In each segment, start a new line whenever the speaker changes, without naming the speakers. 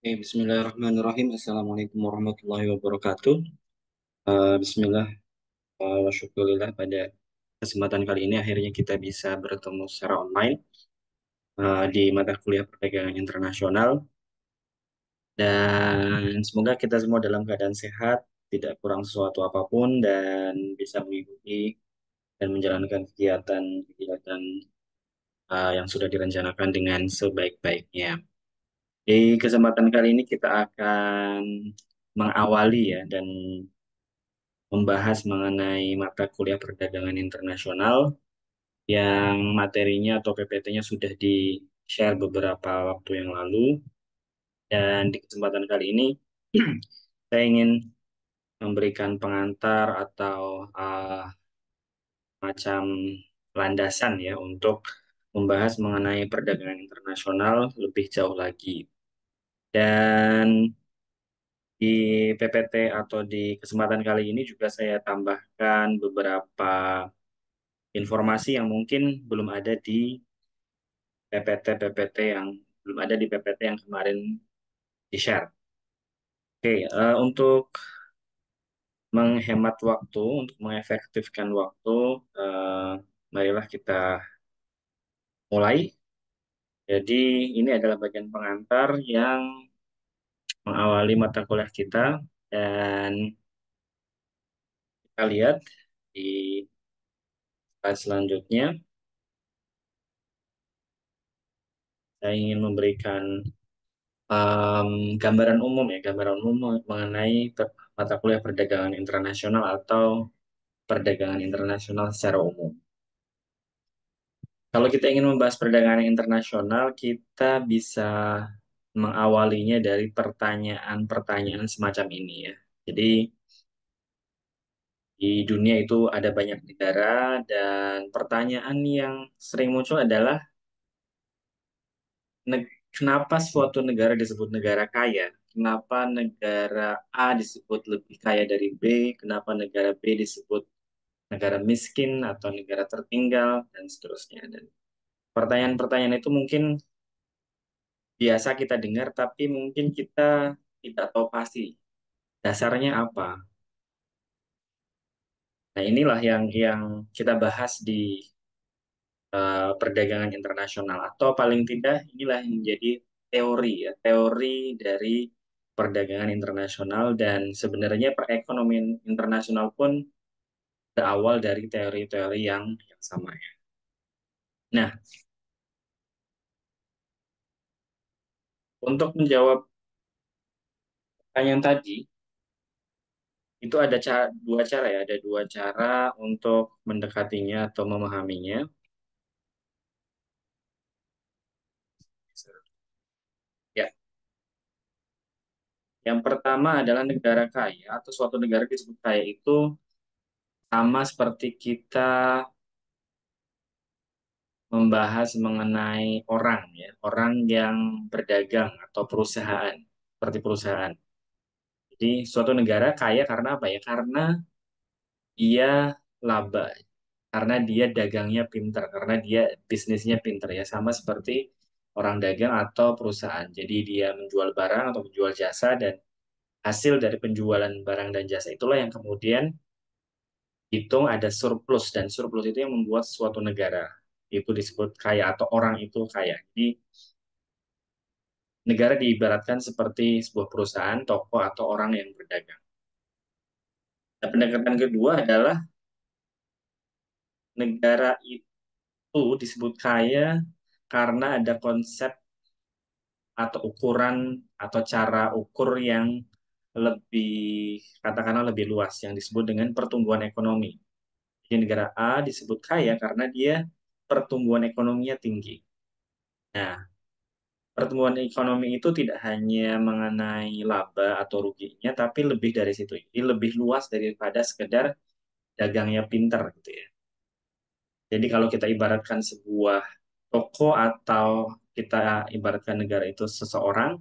Bismillahirrahmanirrahim. Assalamualaikum warahmatullahi wabarakatuh. Bismillah, wa syukurillah pada kesempatan kali ini akhirnya kita bisa bertemu secara online di mata kuliah perdagangan internasional dan semoga kita semua dalam keadaan sehat, tidak kurang sesuatu apapun dan bisa mengikuti dan menjalankan kegiatan-kegiatan yang sudah direncanakan dengan sebaik-baiknya. Di kesempatan kali ini kita akan mengawali ya dan membahas mengenai mata kuliah perdagangan internasional yang materinya atau PPT-nya sudah di-share beberapa waktu yang lalu. Dan di kesempatan kali ini saya ingin memberikan pengantar atau macam landasan ya untuk membahas mengenai perdagangan internasional lebih jauh lagi. Dan di PPT atau di kesempatan kali ini juga saya tambahkan beberapa informasi yang mungkin belum ada di PPT-PPT yang belum ada di PPT yang kemarin di-share. Oke, untuk menghemat waktu, untuk mengefektifkan waktu, eh, marilah kita mulai. Jadi ini adalah bagian pengantar yang mengawali mata kuliah kita dan kita lihat di slide selanjutnya. Saya ingin memberikan gambaran umum ya, gambaran umum mengenai mata kuliah perdagangan internasional atau perdagangan internasional secara umum. Kalau kita ingin membahas perdagangan internasional, kita bisa mengawalinya dari pertanyaan-pertanyaan semacam ini ya. Jadi di dunia itu ada banyak negara dan pertanyaan yang sering muncul adalah kenapa suatu negara disebut negara kaya? Kenapa negara A disebut lebih kaya dari B? Kenapa negara B disebut negara miskin atau negara tertinggal dan seterusnya. Dan pertanyaan-pertanyaan itu mungkin biasa kita dengar, tapi mungkin kita tidak tahu pasti dasarnya apa. Nah, inilah yang kita bahas di perdagangan internasional, atau paling tidak inilah yang menjadi teori ya, teori dari perdagangan internasional dan sebenarnya perekonomian internasional pun berawal dari teori-teori yang sama ya. Nah, untuk menjawab pertanyaan tadi, itu ada dua cara ya, ada dua cara untuk mendekatinya atau memahaminya. Ya, yang pertama adalah negara kaya atau suatu negara disebut kaya itu sama seperti kita membahas mengenai orang ya, orang yang berdagang atau perusahaan, seperti perusahaan. Jadi suatu negara kaya karena apa ya? Karena dia laba, karena dia dagangnya pinter, karena dia bisnisnya pinter ya, sama seperti orang dagang atau perusahaan. Jadi dia menjual barang atau menjual jasa dan hasil dari penjualan barang dan jasa itulah yang kemudian hitung ada surplus dan surplus itu yang membuat suatu negara itu disebut kaya atau orang itu kaya. Jadi negara diibaratkan seperti sebuah perusahaan, toko atau orang yang berdagang. Nah, pendekatan kedua adalah negara itu disebut kaya karena ada konsep atau ukuran atau cara ukur yang lebih katakanlah lebih luas yang disebut dengan pertumbuhan ekonomi. Jadi negara A disebut kaya karena dia pertumbuhan ekonominya tinggi. Nah, pertumbuhan ekonomi itu tidak hanya mengenai laba atau ruginya, tapi lebih dari situ. Jadi lebih luas daripada sekedar dagangnya pinter gitu ya. Jadi kalau kita ibaratkan sebuah toko atau kita ibaratkan negara itu seseorang,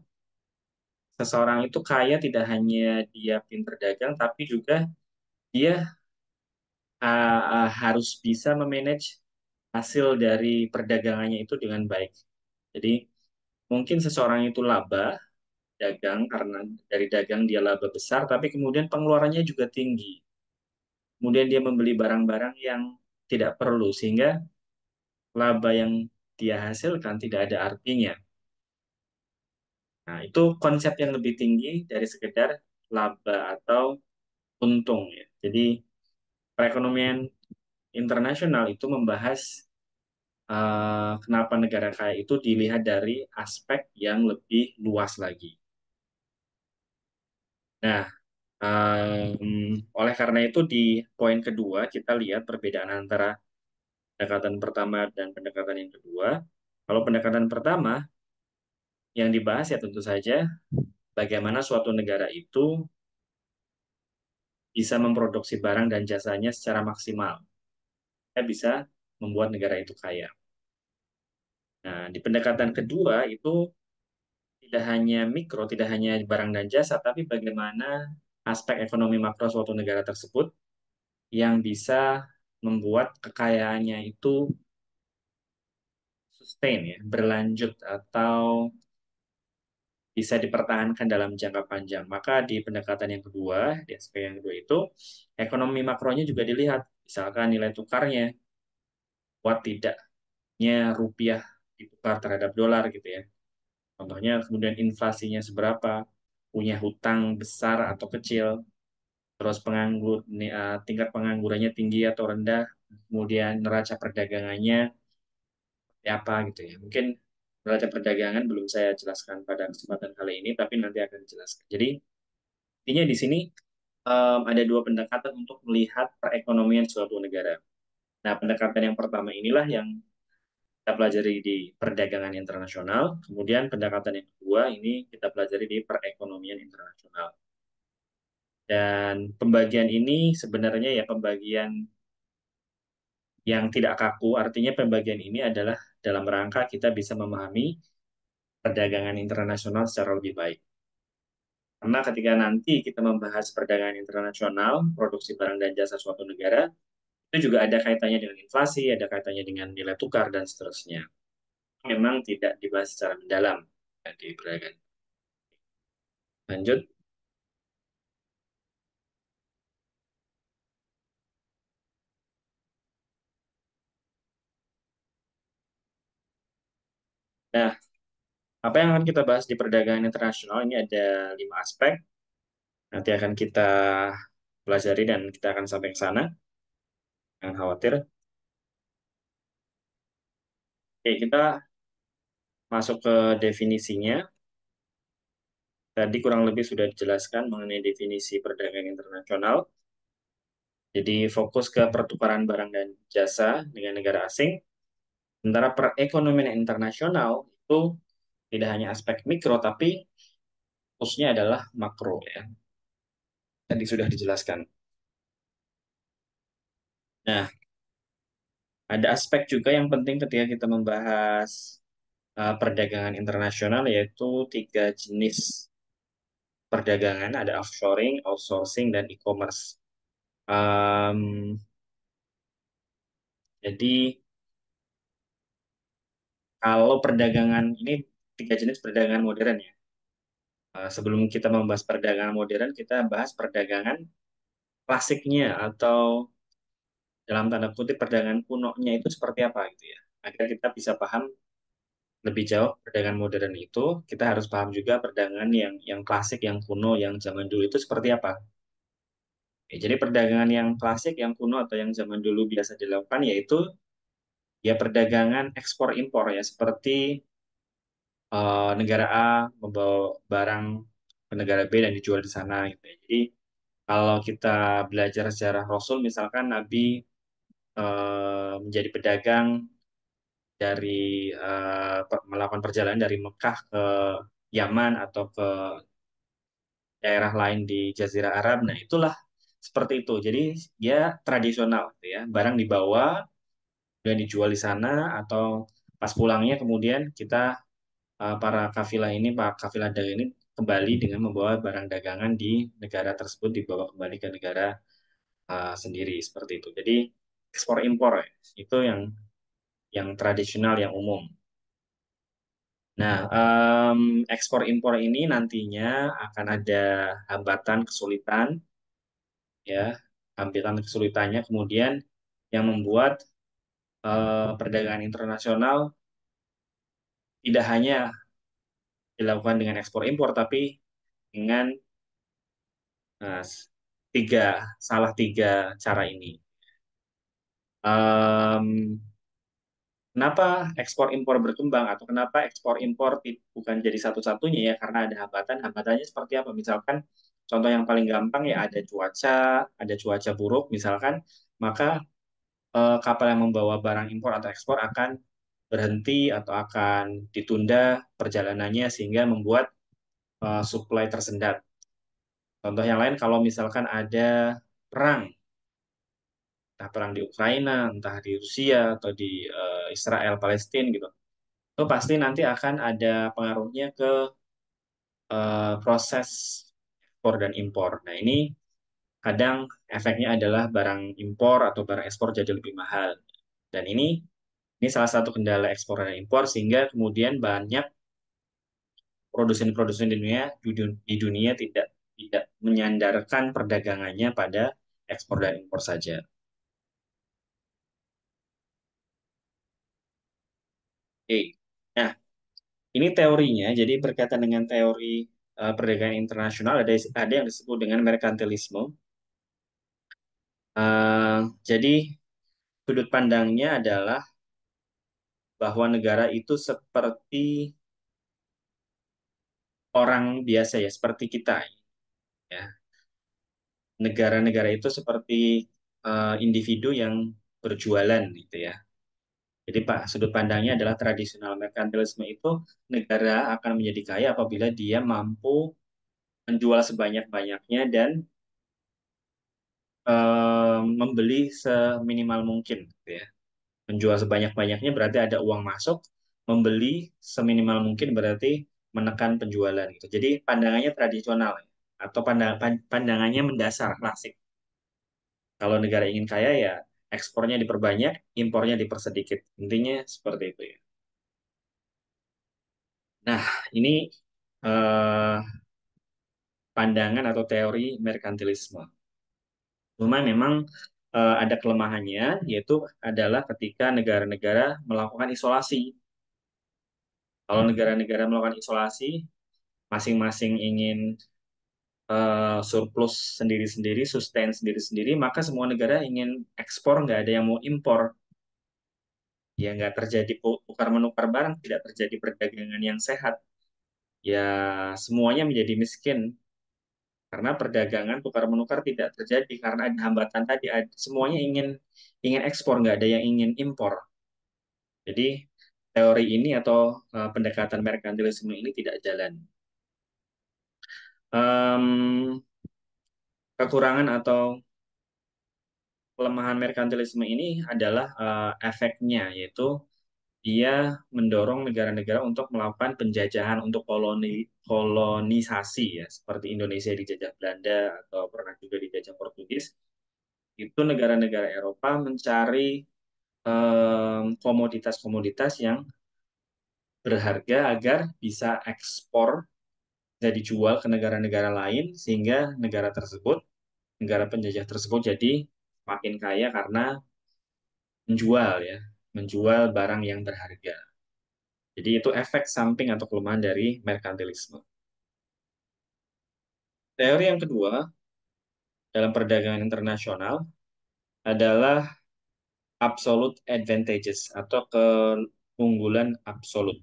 seseorang itu kaya tidak hanya dia pinter dagang, tapi juga dia harus bisa memanage hasil dari perdagangannya itu dengan baik. Jadi mungkin seseorang itu laba, dagang, karena dari dagang dia laba besar, tapi kemudian pengeluarannya juga tinggi. Kemudian dia membeli barang-barang yang tidak perlu, sehingga laba yang dia hasilkan tidak ada artinya. Nah, itu konsep yang lebih tinggi dari sekedar laba atau untung ya. Jadi perekonomian internasional itu membahas kenapa negara kaya itu dilihat dari aspek yang lebih luas lagi. Nah, oleh karena itu di poin kedua kita lihat perbedaan antara pendekatan pertama dan pendekatan yang kedua. Kalau pendekatan pertama yang dibahas ya tentu saja bagaimana suatu negara itu bisa memproduksi barang dan jasanya secara maksimal. Kita bisa membuat negara itu kaya. Nah, di pendekatan kedua itu tidak hanya mikro, tidak hanya barang dan jasa, tapi bagaimana aspek ekonomi makro suatu negara tersebut yang bisa membuat kekayaannya itu sustain ya, berlanjut atau bisa dipertahankan dalam jangka panjang. Maka di pendekatan yang kedua, di aspek yang kedua itu ekonomi makronya juga dilihat, misalkan nilai tukarnya, kuat tidaknya rupiah ditukar terhadap dolar gitu ya. Contohnya kemudian inflasinya seberapa, punya hutang besar atau kecil, terus tingkat penganggurannya tinggi atau rendah, kemudian neraca perdagangannya ya apa gitu ya. Mungkin neraca perdagangan belum saya jelaskan pada kesempatan kali ini, tapi nanti akan dijelaskan. Jadi intinya di sini ada dua pendekatan untuk melihat perekonomian suatu negara. Nah, pendekatan yang pertama inilah yang kita pelajari di perdagangan internasional, kemudian pendekatan yang kedua ini kita pelajari di perekonomian internasional. Dan pembagian ini sebenarnya ya pembagian yang tidak kaku, artinya pembagian ini adalah dalam rangka kita bisa memahami perdagangan internasional secara lebih baik. Karena ketika nanti kita membahas perdagangan internasional, produksi barang dan jasa suatu negara, itu juga ada kaitannya dengan inflasi, ada kaitannya dengan nilai tukar, dan seterusnya. Memang tidak dibahas secara mendalam di perdagangan. Lanjut. Nah, apa yang akan kita bahas di perdagangan internasional ini ada 5 aspek. Nanti akan kita pelajari dan kita akan sampai ke sana. Jangan khawatir. Oke, kita masuk ke definisinya. Tadi kurang lebih sudah dijelaskan mengenai definisi perdagangan internasional. Jadi fokus ke pertukaran barang dan jasa dengan negara asing. Sementara perekonomian internasional itu tidak hanya aspek mikro, tapi fokusnya adalah makro ya. Tadi sudah dijelaskan. Nah, ada aspek juga yang penting ketika kita membahas perdagangan internasional, yaitu 3 jenis perdagangan, ada offshoring, outsourcing, dan e-commerce. Um, jadi kalau perdagangan ini 3 jenis perdagangan modern ya. Sebelum kita membahas perdagangan modern, kita bahas perdagangan klasiknya atau dalam tanda kutip perdagangan kunonya itu seperti apa gitu ya. Agar kita bisa paham lebih jauh perdagangan modern itu, kita harus paham juga perdagangan yang klasik, yang kuno, yang zaman dulu itu seperti apa. Ya, jadi perdagangan yang klasik, yang kuno atau yang zaman dulu biasa dilakukan yaitu ya perdagangan ekspor impor ya seperti negara A membawa barang ke negara B dan dijual di sana gitu ya. Jadi kalau kita belajar sejarah Rasul misalkan Nabi menjadi pedagang dari melakukan perjalanan dari Mekah ke Yaman atau ke daerah lain di Jazirah Arab. Nah, itulah seperti itu. Jadi dia tradisional gitu ya. Barang dibawa dan dijual di sana atau pas pulangnya kemudian kita para kafilah ini, para kafilah dagang ini kembali dengan membawa barang dagangan di negara tersebut dibawa kembali ke negara sendiri seperti itu. Jadi ekspor impor ya, itu yang tradisional yang umum. Nah, ekspor impor ini nantinya akan ada hambatan kesulitan, ya, hambatan kesulitannya kemudian yang membuat perdagangan internasional tidak hanya dilakukan dengan ekspor impor, tapi dengan eh, tiga tiga cara ini. Em, Kenapa ekspor impor berkembang atau kenapa ekspor impor bukan jadi satu-satunya ya? Karena ada hambatan. Hambatannya seperti apa? Misalkan contoh yang paling gampang ya ada cuaca buruk misalkan, maka kapal yang membawa barang impor atau ekspor akan berhenti atau akan ditunda perjalanannya sehingga membuat supply tersendat. Contoh yang lain kalau misalkan ada perang, entah perang di Ukraina, entah di Rusia atau di Israel Palestina gitu, itu pasti nanti akan ada pengaruhnya ke proses ekspor dan impor. Nah, ini kadang efeknya adalah barang impor atau barang ekspor jadi lebih mahal. Dan ini salah satu kendala ekspor dan impor sehingga kemudian banyak produsen-produsen di dunia tidak tidak menyandarkan perdagangannya pada ekspor dan impor saja. Oke. Nah, ini teorinya. Jadi berkaitan dengan teori perdagangan internasional ada yang disebut dengan merkantilisme. Jadi sudut pandangnya adalah bahwa negara itu seperti orang biasa ya, seperti kita ya. Negara-negara itu seperti individu yang berjualan gitu ya. Jadi Pak, sudut pandangnya adalah tradisional merkantilisme itu negara akan menjadi kaya apabila dia mampu menjual sebanyak-banyaknya dan membeli seminimal mungkin gitu ya. Menjual sebanyak-banyaknya berarti ada uang masuk, membeli seminimal mungkin berarti menekan penjualan gitu. Jadi pandangannya tradisional ya, atau pandangannya mendasar klasik. Kalau negara ingin kaya ya ekspornya diperbanyak, impornya dipersedikit. Intinya seperti itu ya. Nah, ini eh, pandangan atau teori merkantilisme. Cuma memang ada kelemahannya, yaitu adalah ketika negara-negara melakukan isolasi. Kalau negara-negara melakukan isolasi, masing-masing ingin surplus sendiri-sendiri, sustain sendiri-sendiri, maka semua negara ingin ekspor, nggak ada yang mau impor. Ya nggak terjadi tukar menukar barang, tidak terjadi perdagangan yang sehat. Ya semuanya menjadi miskin karena perdagangan tukar menukar tidak terjadi karena ada hambatan tadi. Semuanya ingin ingin ekspor, nggak ada yang ingin impor. Jadi teori ini atau pendekatan merkantilisme ini tidak jalan. Em, Kekurangan atau kelemahan merkantilisme ini adalah efeknya, yaitu dia mendorong negara-negara untuk melakukan penjajahan untuk kolonisasi ya, seperti Indonesia dijajah Belanda atau pernah juga dijajah Portugis. Itu negara-negara Eropa mencari komoditas-komoditas yang berharga agar bisa ekspor, bisa dijual ke negara-negara lain sehingga negara penjajah tersebut jadi makin kaya karena menjual ya, menjual barang yang berharga. Jadi itu efek samping atau kelemahan dari merkantilisme. Teori yang kedua dalam perdagangan internasional adalah absolute advantages atau keunggulan absolut.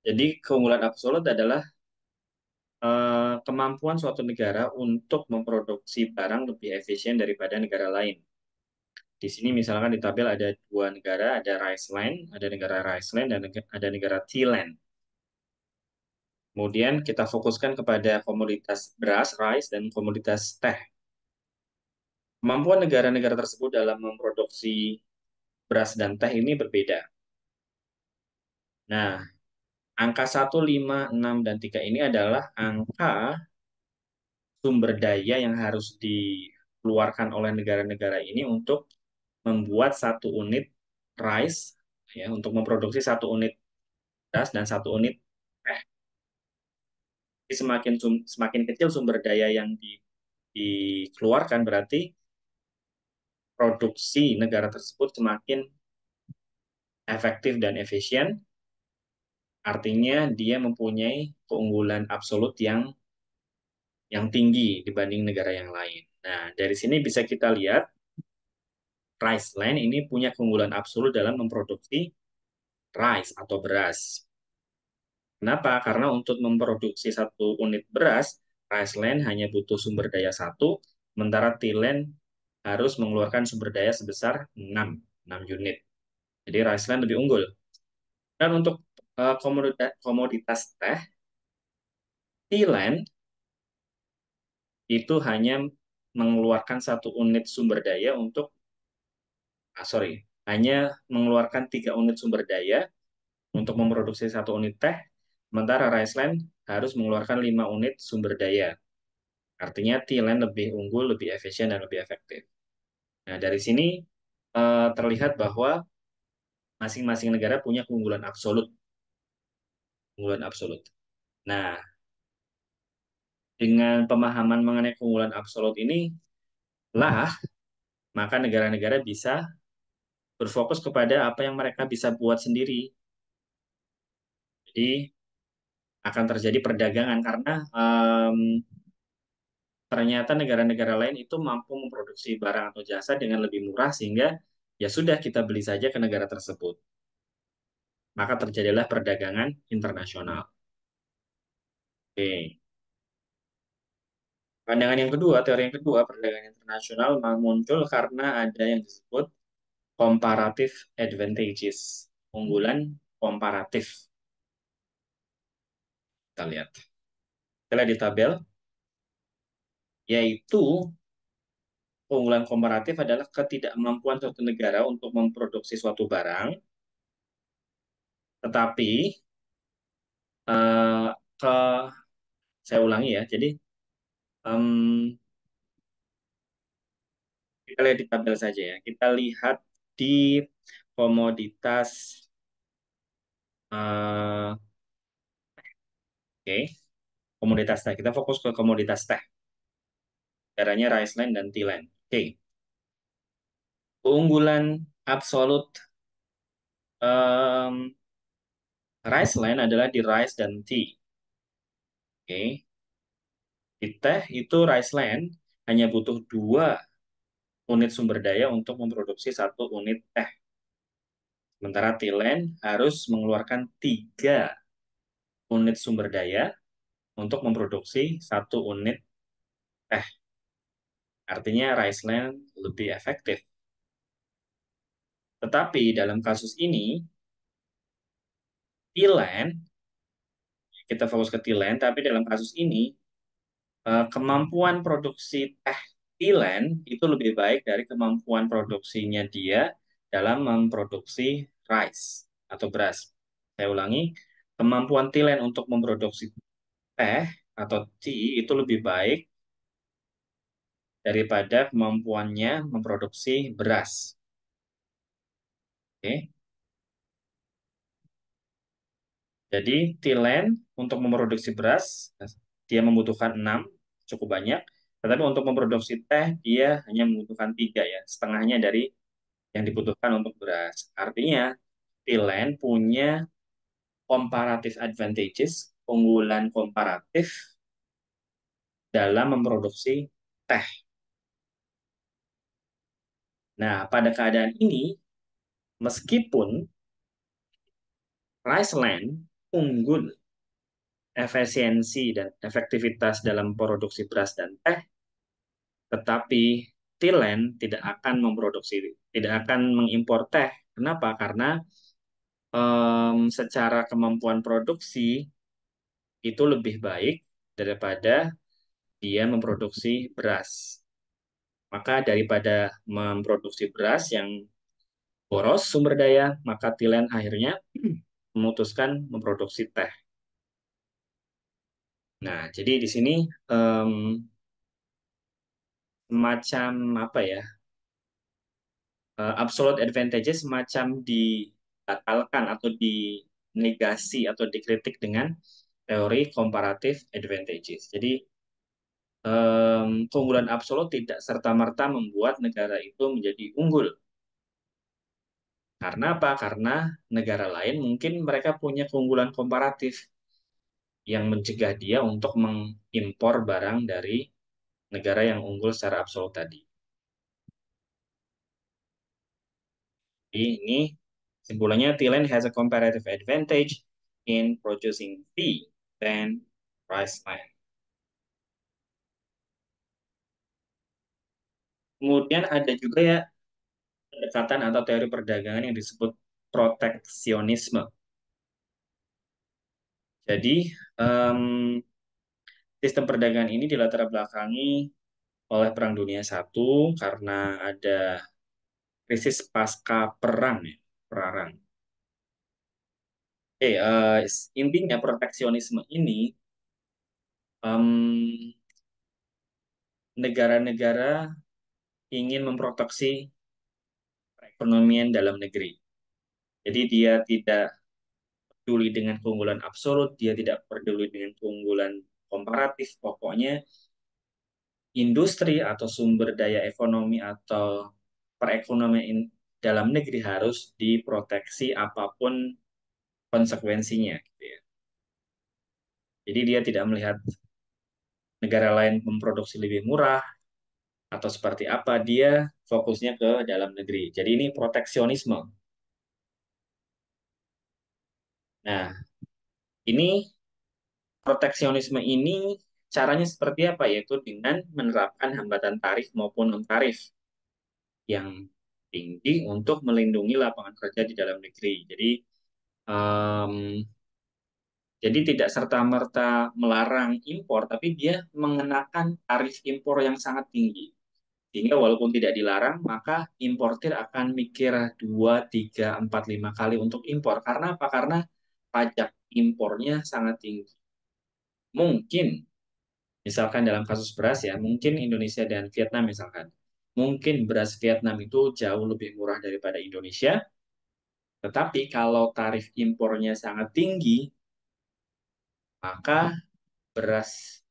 Jadi keunggulan absolut adalah kemampuan suatu negara untuk memproduksi barang lebih efisien daripada negara lain. Di sini misalkan di tabel ada dua negara, ada Riceland, ada negara Riceland dan ada negara Thailand. Kemudian kita fokuskan kepada komoditas beras, rice, dan komoditas teh. Kemampuan negara-negara tersebut dalam memproduksi beras dan teh ini berbeda. Nah, angka 1, 5, 6, dan 3 ini adalah angka sumber daya yang harus dikeluarkan oleh negara-negara ini untuk membuat satu unit rice, ya, untuk memproduksi satu unit beras dan 1 unit teh. Jadi semakin kecil sumber daya yang dikeluarkan, berarti produksi negara tersebut semakin efektif dan efisien, artinya dia mempunyai keunggulan absolut yang tinggi dibanding negara yang lain. Nah, dari sini bisa kita lihat Riceland ini punya keunggulan absolut dalam memproduksi rice atau beras. Kenapa? Karena untuk memproduksi 1 unit beras, Riceland hanya butuh sumber daya 1, sementara Thailand harus mengeluarkan sumber daya sebesar 6 unit. Jadi Riceland lebih unggul. Dan untuk komoditas teh, Thailand itu hanya mengeluarkan 1 unit sumber daya hanya mengeluarkan 3 unit sumber daya untuk memproduksi 1 unit teh, sementara Riceland harus mengeluarkan 5 unit sumber daya. Artinya Thailand lebih unggul, lebih efisien, dan lebih efektif. Nah, dari sini terlihat bahwa masing-masing negara punya keunggulan absolut. Keunggulan absolut. Nah, dengan pemahaman mengenai keunggulan absolut ini, maka negara-negara bisa berfokus kepada apa yang mereka bisa buat sendiri. Jadi akan terjadi perdagangan karena ternyata negara-negara lain itu mampu memproduksi barang atau jasa dengan lebih murah sehingga ya sudah kita beli saja ke negara tersebut. Maka terjadilah perdagangan internasional. Oke. Pandangan yang kedua, teori yang kedua, perdagangan internasional muncul karena ada yang disebut comparative advantages, unggulan komparatif. Kita lihat. Kita lihat di tabel, yaitu keunggulan komparatif adalah ketidakmampuan suatu negara untuk memproduksi suatu barang, tetapi eh, ke saya ulangi ya. Jadi em, kita lihat di tabel saja ya. Kita lihat di komoditas, oke, komoditas teh. Kita fokus ke komoditas teh. Caranya Riceland dan Tealand. Oke, keunggulan absolut em, Riceland adalah di rice dan tea. Oke, di teh itu Riceland hanya butuh 2 unit sumber daya untuk memproduksi 1 unit teh. Sementara Thailand harus mengeluarkan 3 unit sumber daya untuk memproduksi 1 unit teh. Artinya Riceland lebih efektif. Tetapi dalam kasus ini, Thailand, kita fokus ke Thailand, tapi dalam kasus ini, kemampuan produksi teh Thailand itu lebih baik dari kemampuan produksinya dia dalam memproduksi rice atau beras. Saya ulangi, kemampuan Thailand untuk memproduksi teh atau tea itu lebih baik daripada kemampuannya memproduksi beras. Oke. Jadi Thailand untuk memproduksi beras dia membutuhkan 6, cukup banyak. Tetapi untuk memproduksi teh dia hanya membutuhkan 3 ya, setengahnya dari yang dibutuhkan untuk beras. Artinya Thailand punya comparative advantages, keunggulan komparatif dalam memproduksi teh. Nah, pada keadaan ini, meskipun Riceland unggul efisiensi dan efektivitas dalam produksi beras dan teh, tetapi Thailand tidak akan mengimpor teh. Kenapa? Karena secara kemampuan produksi itu lebih baik daripada dia memproduksi beras. Maka daripada memproduksi beras yang boros sumber daya, maka Thailand akhirnya memutuskan memproduksi teh. Nah, jadi di sini em, semacam apa ya? Absolute advantages semacam dibatalkan atau negasi atau dikritik dengan teori comparative advantages. Jadi keunggulan absolut tidak serta-merta membuat negara itu menjadi unggul. Karena apa? Karena negara lain mungkin mereka punya keunggulan komparatif yang mencegah dia untuk mengimpor barang dari negara yang unggul secara absolut tadi. Jadi ini simpulannya Thailand has a comparative advantage in producing tea than rice land. Kemudian ada juga ya pendekatan atau teori perdagangan yang disebut proteksionisme. Jadi em, sistem perdagangan ini dilatar belakangi oleh Perang Dunia Satu karena ada krisis pasca perang ya, perang. Intinya proteksionisme ini em, negara-negara ingin memproteksi perekonomian dalam negeri. Jadi dia tidak peduli dengan keunggulan absolut, dia tidak peduli dengan keunggulan komparatif. Pokoknya industri atau sumber daya ekonomi atau perekonomian dalam negeri harus diproteksi apapun konsekuensinya. Gitu ya. Jadi dia tidak melihat negara lain memproduksi lebih murah atau seperti apa, dia fokusnya ke dalam negeri. Jadi ini proteksionisme. Nah, ini proteksionisme ini caranya seperti apa? Yaitu dengan menerapkan hambatan tarif maupun non-tarif yang tinggi untuk melindungi lapangan kerja di dalam negeri. Em, jadi tidak serta-merta melarang impor, tapi dia mengenakan tarif impor yang sangat tinggi. Sehingga walaupun tidak dilarang, maka importir akan mikir 2, 3, 4, 5 kali untuk impor. Karena apa? Karena pajak impornya sangat tinggi. Mungkin misalkan dalam kasus beras ya, mungkin Indonesia dan Vietnam misalkan. Mungkin beras Vietnam itu jauh lebih murah daripada Indonesia, tetapi kalau tarif impornya sangat tinggi, maka beras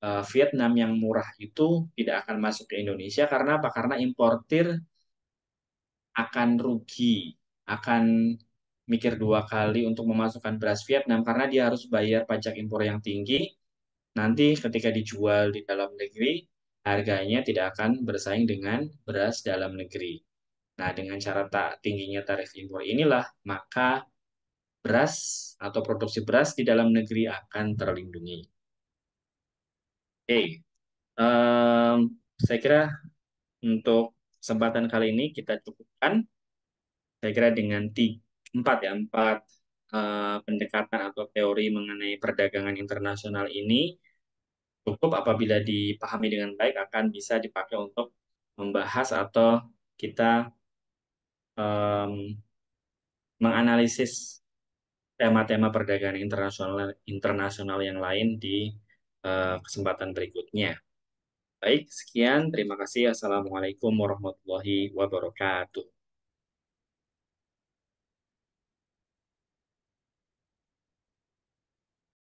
Vietnam yang murah itu tidak akan masuk ke Indonesia karena apa? Karena importir akan rugi, akan mikir 2 kali untuk memasukkan beras Vietnam karena dia harus bayar pajak impor yang tinggi. Nanti ketika dijual di dalam negeri, harganya tidak akan bersaing dengan beras dalam negeri. Nah, dengan cara tak tingginya tarif impor inilah, maka beras atau produksi beras di dalam negeri akan terlindungi. Oke, em, saya kira untuk kesempatan kali ini kita cukupkan. Saya kira dengan empat pendekatan atau teori mengenai perdagangan internasional ini cukup apabila dipahami dengan baik akan bisa dipakai untuk membahas atau kita em, menganalisis tema-tema perdagangan internasional internasional yang lain di kesempatan berikutnya. Baik, sekian. Terima kasih. Assalamualaikum warahmatullahi wabarakatuh.